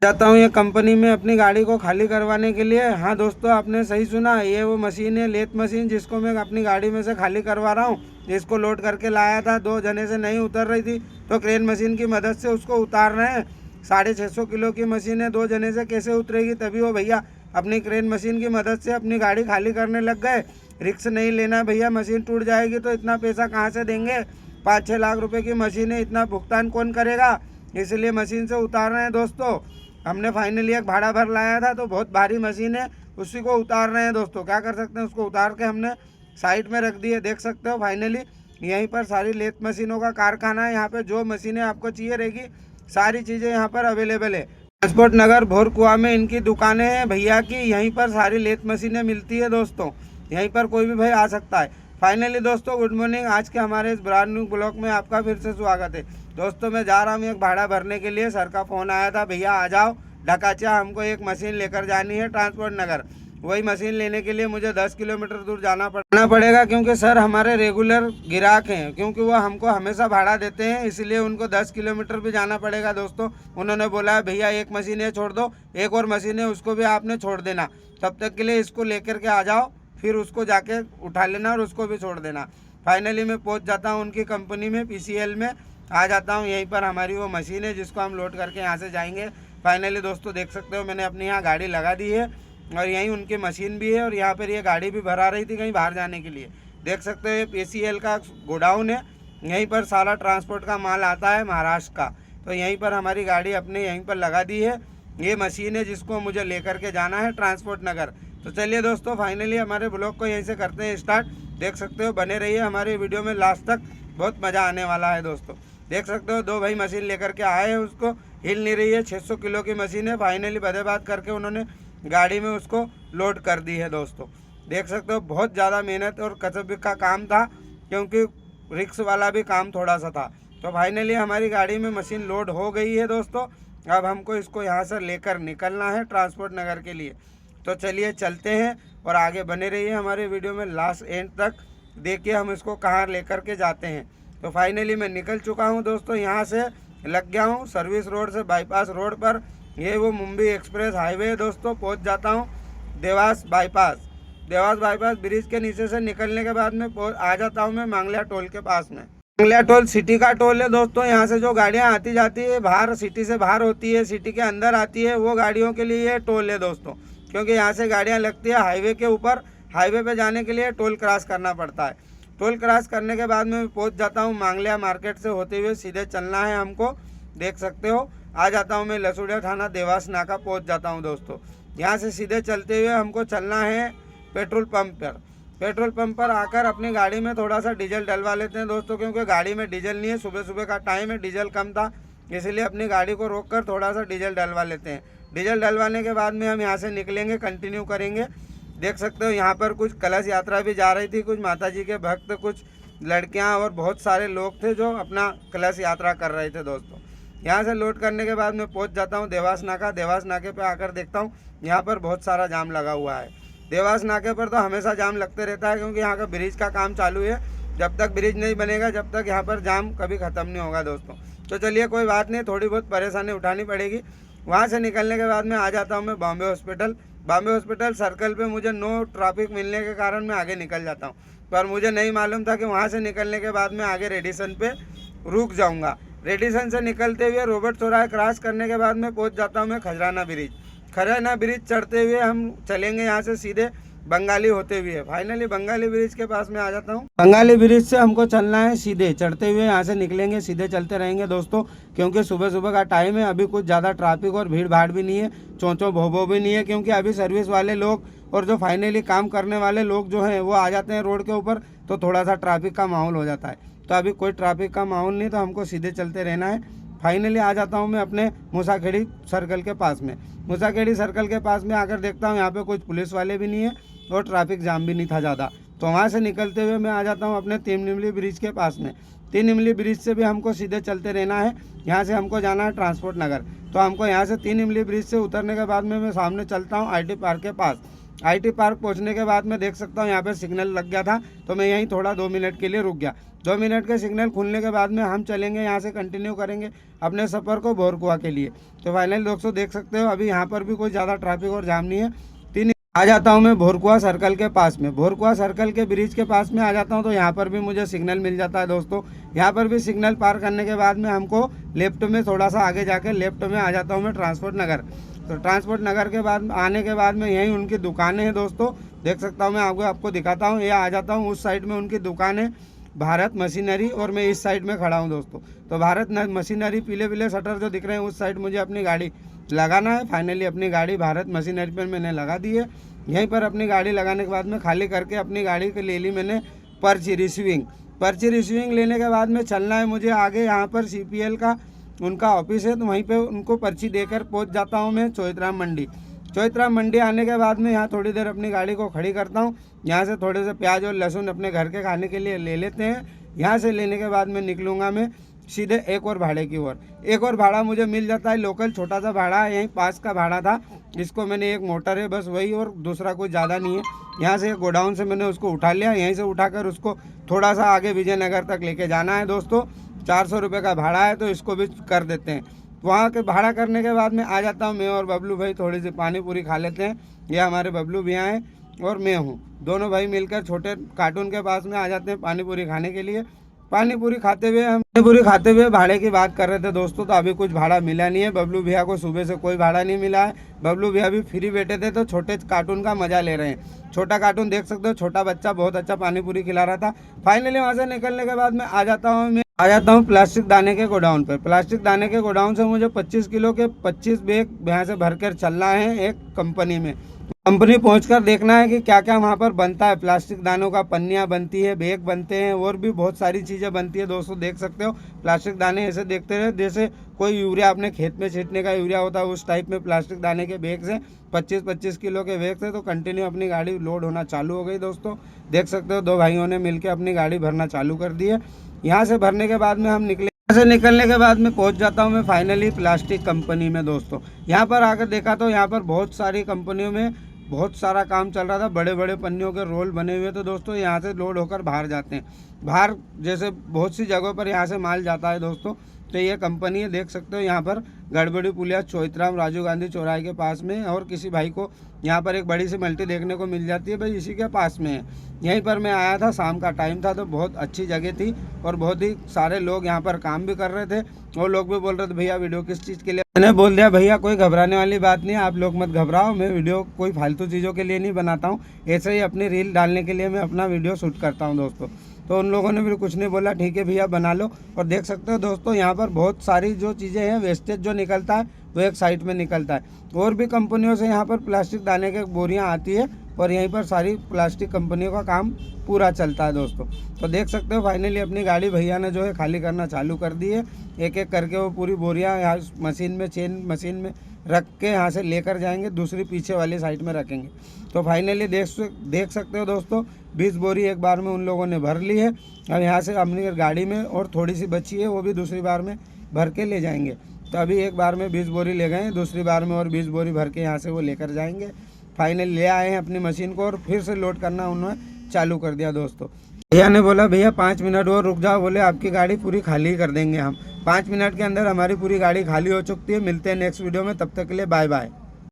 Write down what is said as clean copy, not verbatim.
जाता हूँ ये कंपनी में अपनी गाड़ी को खाली करवाने के लिए। हाँ दोस्तों, आपने सही सुना, ये वो मशीन है, लेथ मशीन, जिसको मैं अपनी गाड़ी में से खाली करवा रहा हूँ। इसको लोड करके लाया था, 2 जने से नहीं उतर रही थी, तो क्रेन मशीन की मदद से उसको उतार रहे हैं। 650 किलो की मशीन है, 2 जने से कैसे उतरेगी? तभी वो भैया अपनी क्रेन मशीन की मदद से अपनी गाड़ी खाली करने लग गए। रिक्स नहीं लेना भैया, मशीन टूट जाएगी तो इतना पैसा कहाँ से देंगे? 5-6 लाख रुपए की मशीन है, इतना भुगतान कौन करेगा? इसलिए मशीन से उतार रहे हैं दोस्तों। हमने फाइनली एक भाड़ा भर लाया था, तो बहुत भारी मशीन है, उसी को उतार रहे हैं दोस्तों। क्या कर सकते हैं, उसको उतार के हमने साइड में रख दी है। देख सकते हो फाइनली यहीं पर सारी लेथ मशीनों का कारखाना है। यहाँ पे जो मशीनें आपको चाहिए रहेगी, सारी चीज़ें यहाँ पर अवेलेबल है। ट्रांसपोर्ट नगर भोरकुआ में इनकी दुकानें हैं भैया की, यहीं पर सारी लेथ मशीनें मिलती है दोस्तों। यहीं पर कोई भी भाई आ सकता है। फाइनली दोस्तों, गुड मॉर्निंग। आज के हमारे इस ब्रांड न्यू ब्लॉग में आपका फिर से स्वागत है दोस्तों। मैं जा रहा हूँ एक भाड़ा भरने के लिए। सर का फ़ोन आया था, भैया आ जाओ ढकाचा, हमको एक मशीन लेकर जानी है ट्रांसपोर्ट नगर। वही मशीन लेने के लिए मुझे 10 किलोमीटर दूर जाना पड़ेगा, क्योंकि सर हमारे रेगुलर ग्राहक हैं, क्योंकि वो हमको हमेशा भाड़ा देते हैं, इसलिए उनको 10 किलोमीटर भी जाना पड़ेगा दोस्तों। उन्होंने बोला है भैया एक मशीन है छोड़ दो, एक और मशीन है उसको भी आपने छोड़ देना, तब तक के लिए इसको लेकर के आ जाओ, फिर उसको जाके उठा लेना और उसको भी छोड़ देना। फाइनली मैं पहुंच जाता हूं उनकी कंपनी में, PCL में आ जाता हूं। यहीं पर हमारी वो मशीन है जिसको हम लोड करके यहाँ से जाएंगे। फाइनली दोस्तों देख सकते हो, मैंने अपनी यहाँ गाड़ी लगा दी है और यहीं उनकी मशीन भी है, और यहाँ पर ये गाड़ी भी भरा रही थी कहीं बाहर जाने के लिए। देख सकते हो ये PCL का गोडाउन है, यहीं पर सारा ट्रांसपोर्ट का माल आता है महाराष्ट्र का। तो यहीं पर हमारी गाड़ी अपने यहीं पर लगा दी है। ये मशीन है जिसको मुझे लेकर के जाना है ट्रांसपोर्ट नगर। तो चलिए दोस्तों, फाइनली हमारे ब्लॉग को यहीं से करते हैं स्टार्ट। देख सकते हो, बने रहिए हमारे वीडियो में लास्ट तक, बहुत मज़ा आने वाला है दोस्तों। देख सकते हो 2 भाई मशीन लेकर के आए हैं, उसको हिल नहीं रही है, 600 किलो की मशीन है। फाइनली बदे बात करके उन्होंने गाड़ी में उसको लोड कर दी है दोस्तों। देख सकते हो बहुत ज़्यादा मेहनत और कसब का काम था, क्योंकि रिक्स वाला भी काम थोड़ा सा था। तो फाइनली हमारी गाड़ी में मशीन लोड हो गई है दोस्तों। अब हमको इसको यहाँ से लेकर निकलना है ट्रांसपोर्ट नगर के लिए। तो चलिए चलते हैं और आगे बने रहिए हमारे वीडियो में लास्ट एंड तक, देखिए हम इसको कहाँ लेकर के जाते हैं। तो फाइनली मैं निकल चुका हूँ दोस्तों, यहाँ से लग गया हूँ सर्विस रोड से बाईपास रोड पर। ये वो मुंबई एक्सप्रेस हाईवे है दोस्तों। पहुँच जाता हूँ देवास बाईपास ब्रिज के नीचे से निकलने के बाद में आ जाता हूँ मैं मांगलिया टोल के पास में। मांगलिया टोल सिटी का टोल है दोस्तों। यहाँ से जो गाड़ियाँ आती जाती है बाहर, सिटी से बाहर होती है, सिटी के अंदर आती है, वो गाड़ियों के लिए ये टोल है दोस्तों, क्योंकि यहाँ से गाड़ियाँ लगती है हाईवे के ऊपर। हाईवे पे जाने के लिए टोल क्रॉस करना पड़ता है। टोल क्रॉस करने के बाद में पहुँच जाता हूँ मांगलिया मार्केट से होते हुए, सीधे चलना है हमको। देख सकते हो आ जाता हूँ मैं लसुड़िया थाना देवास नाका पहुँच जाता हूँ दोस्तों। यहाँ से सीधे चलते हुए हमको चलना है पेट्रोल पंप पर। पेट्रोल पंप पर आकर अपनी गाड़ी में थोड़ा सा डीजल डलवा लेते हैं दोस्तों, क्योंकि गाड़ी में डीजल नहीं है, सुबह सुबह का टाइम है, डीजल कम था, इसलिए अपनी गाड़ी को रोककर थोड़ा सा डीजल डलवा लेते हैं। डीजल डलवाने के बाद में हम यहाँ से निकलेंगे, कंटिन्यू करेंगे। देख सकते हो यहाँ पर कुछ कलश यात्रा भी जा रही थी, कुछ माताजी के भक्त, कुछ लड़कियाँ और बहुत सारे लोग थे जो अपना कलश यात्रा कर रहे थे दोस्तों। यहाँ से लोड करने के बाद मैं पहुँच जाता हूँ देवास नाका। देवास नाके पर आकर देखता हूँ यहाँ पर बहुत सारा जाम लगा हुआ है। देवास नाके पर तो हमेशा जाम लगते रहता है, क्योंकि यहाँ का ब्रिज का काम चालू है। जब तक ब्रिज नहीं बनेगा, जब तक यहाँ पर जाम कभी ख़त्म नहीं होगा दोस्तों। तो चलिए कोई बात नहीं, थोड़ी बहुत परेशानी उठानी पड़ेगी। वहाँ से निकलने के बाद में आ जाता हूँ मैं बॉम्बे हॉस्पिटल सर्कल पे। मुझे नो ट्रैफिक मिलने के कारण मैं आगे निकल जाता हूँ, पर मुझे नहीं मालूम था कि वहाँ से निकलने के बाद में आगे रेडिसन पे रुक जाऊँगा। रेडिसन से निकलते हुए रॉबर्ट चौराहे क्रॉस करने के बाद में पहुँच जाता हूँ मैं खजराना ब्रिज चढ़ते हुए हम चलेंगे यहाँ से सीधे बंगाली होते हुए। फाइनली बंगाली ब्रिज के पास में आ जाता हूँ। बंगाली ब्रिज से हमको चलना है सीधे, चढ़ते हुए यहाँ से निकलेंगे, सीधे चलते रहेंगे दोस्तों, क्योंकि सुबह सुबह का टाइम है। अभी कुछ ज़्यादा ट्रैफिक और भीड़ भाड़ भी नहीं है, चोंचो भोबो भी नहीं है, क्योंकि अभी सर्विस वाले लोग और जो फाइनली काम करने वाले लोग जो हैं वो आ जाते हैं रोड के ऊपर, तो थोड़ा सा ट्रैफिक का माहौल हो जाता है। तो अभी कोई ट्रैफिक का माहौल नहीं, तो हमको सीधे चलते रहना है। फाइनली आ जाता हूँ मैं अपने मूसाखेड़ी सर्कल के पास में। मूसाखेड़ी सर्कल के पास में आकर देखता हूँ यहाँ पे कुछ पुलिस वाले भी नहीं है और ट्रैफिक जाम भी नहीं था ज़्यादा। तो वहाँ से निकलते हुए मैं आ जाता हूँ अपने 3 इमली ब्रिज के पास में। 3 इमली ब्रिज से भी हमको सीधे चलते रहना है। यहाँ से हमको जाना है ट्रांसपोर्ट नगर। तो हमको यहाँ से 3 इमली ब्रिज से उतरने के बाद में मैं सामने चलता हूँ IT पार्क के पास। IT पार्क पहुंचने के बाद मैं देख सकता हूँ यहाँ पे सिग्नल लग गया था, तो मैं यहीं थोड़ा 2 मिनट के लिए रुक गया। 2 मिनट के सिग्नल खुलने के बाद में हम चलेंगे यहाँ से, कंटिन्यू करेंगे अपने सफ़र को भोरकुआ के लिए। तो फाइनली दोस्तों देख सकते हो अभी यहाँ पर भी कोई ज़्यादा ट्रैफिक और जाम नहीं है। आ जाता हूँ मैं भोरकुआ सर्कल के पास में, भोरकुआ सर्कल के ब्रिज के पास में आ जाता हूँ, तो यहाँ पर भी मुझे सिग्नल मिल जाता है दोस्तों। यहाँ पर भी सिग्नल पार करने के बाद में हमको लेफ्ट में थोड़ा सा आगे जाके लेफ्ट में आ जाता हूँ मैं ट्रांसपोर्ट नगर। तो ट्रांसपोर्ट नगर के बाद आने के बाद में यहीं उनकी दुकानें हैं दोस्तों, देख सकता हूँ मैं आपको दिखाता हूँ। ये आ जाता हूँ उस साइड में उनकी दुकान है भारत मशीनरी, और मैं इस साइड में खड़ा हूँ दोस्तों। तो भारत मशीनरी पीले पीले शटर जो दिख रहे हैं उस साइड मुझे अपनी गाड़ी लगाना है। फाइनली अपनी गाड़ी भारत मशीनरी पर मैंने लगा दी है। यहीं पर अपनी गाड़ी लगाने के बाद में खाली करके अपनी गाड़ी के ले ली मैंने पर्ची रिसीविंग लेने के बाद में चलना है मुझे आगे। यहाँ पर CPL का उनका ऑफिस है, तो वहीं पे उनको पर्ची देकर पहुँच जाता हूँ मैं चौथराम मंडी आने के बाद में यहाँ थोड़ी देर अपनी गाड़ी को खड़ी करता हूँ। यहाँ से थोड़े से प्याज और लहसुन अपने घर के खाने के लिए ले लेते हैं। यहाँ से लेने के बाद में निकलूँगा मैं सीधे एक और भाड़े की ओर। एक और भाड़ा मुझे मिल जाता है लोकल, छोटा सा भाड़ा है, यहीं पास का भाड़ा था। इसको मैंने एक मोटर है बस वही, और दूसरा कोई ज़्यादा नहीं है। यहाँ से गोडाउन से मैंने उसको उठा लिया, यहीं से उठाकर उसको थोड़ा सा आगे विजयनगर तक लेके जाना है दोस्तों। 400 रुपये का भाड़ा है, तो इसको भी कर देते हैं। वहाँ के भाड़ा करने के बाद में आ जाता हूँ मैं और बबलू भाई, थोड़ी सी पानी पूरी खा लेते हैं। ये हमारे बबलू भैया हैं और मैं हूँ, दोनों भाई मिलकर छोटे कार्टून के पास में आ जाते हैं पानी पूरी खाने के लिए। पानी पूरी खाते हुए भाड़े की बात कर रहे थे दोस्तों, तो अभी कुछ भाड़ा मिला नहीं है। बबलू भैया को सुबह से कोई भाड़ा नहीं मिला है। बबलू भैया भी फ्री बैठे थे, तो छोटे कार्टून का मजा ले रहे हैं। छोटा कार्टून देख सकते हो, छोटा बच्चा बहुत अच्छा पानी पूरी खिला रहा था। फाइनली वहाँ से निकलने के बाद मैं आ जाता हूँ प्लास्टिक दाने के गोडाउन पर। प्लास्टिक दाने के गोडाउन से मुझे 25 किलो के 25 बैग यहाँ से भर कर चलना है एक कंपनी में। कंपनी पहुंचकर देखना है कि क्या क्या वहाँ पर बनता है। प्लास्टिक दानों का पन्नियाँ बनती है, बैग बनते हैं, और भी बहुत सारी चीज़ें बनती है दोस्तों, देख सकते हो। प्लास्टिक दाने ऐसे देखते रहे जैसे कोई यूरिया अपने खेत में छींटने का यूरिया होता है, उस टाइप में प्लास्टिक दाने के बैग से 25-25 किलो के बैग से तो कंटिन्यू अपनी गाड़ी लोड होना चालू हो गई दोस्तों। देख सकते हो 2 भाइयों ने मिलकर अपनी गाड़ी भरना चालू कर दी है। यहाँ से भरने के बाद में हम निकलने के बाद में पहुंच जाता हूं मैं फाइनली प्लास्टिक कंपनी में दोस्तों। यहाँ पर आकर देखा तो यहाँ पर बहुत सारी कंपनियों में बहुत सारा काम चल रहा था, बड़े बड़े पन्नियों के रोल बने हुए थे दोस्तों। यहाँ से लोड होकर बाहर जाते हैं, बाहर जैसे बहुत सी जगहों पर यहाँ से माल जाता है दोस्तों। तो ये कंपनी है, देख सकते हो यहाँ पर गड़बड़ी पुलिया चौथराम राजीव गांधी चौराहे के पास में। और किसी भाई को यहाँ पर एक बड़ी सी मल्टी देखने को मिल जाती है, भाई इसी के पास में है। यहीं पर मैं आया था, शाम का टाइम था, तो बहुत अच्छी जगह थी और बहुत ही सारे लोग यहाँ पर काम भी कर रहे थे। और लोग भी बोल रहे थे भैया वीडियो किस चीज़ के लिए। मैंने बोल दिया भैया कोई घबराने वाली बात नहीं है, आप लोग मत घबराओ, मैं वीडियो कोई फालतू चीज़ों के लिए नहीं बनाता हूँ, ऐसे ही अपनी रील डालने के लिए मैं अपना वीडियो शूट करता हूँ दोस्तों। तो उन लोगों ने भी कुछ नहीं बोला, ठीक है भैया बना लो। और देख सकते हो दोस्तों यहाँ पर बहुत सारी जो चीज़ें हैं, वेस्टेज जो निकलता है वो एक साइड में निकलता है। और भी कंपनियों से यहाँ पर प्लास्टिक दाने के बोरियाँ आती है, और यहीं पर सारी प्लास्टिक कंपनियों का काम पूरा चलता है दोस्तों। तो देख सकते हो फाइनली अपनी गाड़ी भैया ने जो है खाली करना चालू कर दी है। एक एक करके वो पूरी बोरियाँ यहाँ मशीन में, चेन मशीन में रख के यहाँ से लेकर जाएंगे, दूसरी पीछे वाली साइड में रखेंगे। तो फाइनली देख सकते हो दोस्तों 20 बोरी एक बार में उन लोगों ने भर ली है। अब यहाँ से अपनी गाड़ी में और थोड़ी सी बची है, वो भी दूसरी बार में भर के ले जाएंगे। तो अभी एक बार में 20 बोरी ले गए, दूसरी बार में और 20 बोरी भर के यहाँ से वो लेकर जाएंगे। फाइनली ले आए हैं अपनी मशीन को और फिर से लोड करना उन्होंने चालू कर दिया दोस्तों। भैया ने बोला भैया 5 मिनट और रुक जाओ, बोले आपकी गाड़ी पूरी खाली कर देंगे हम। 5 मिनट के अंदर हमारी पूरी गाड़ी खाली हो चुकी है। मिलते हैं नेक्स्ट वीडियो में, तब तक के लिए बाय बाय।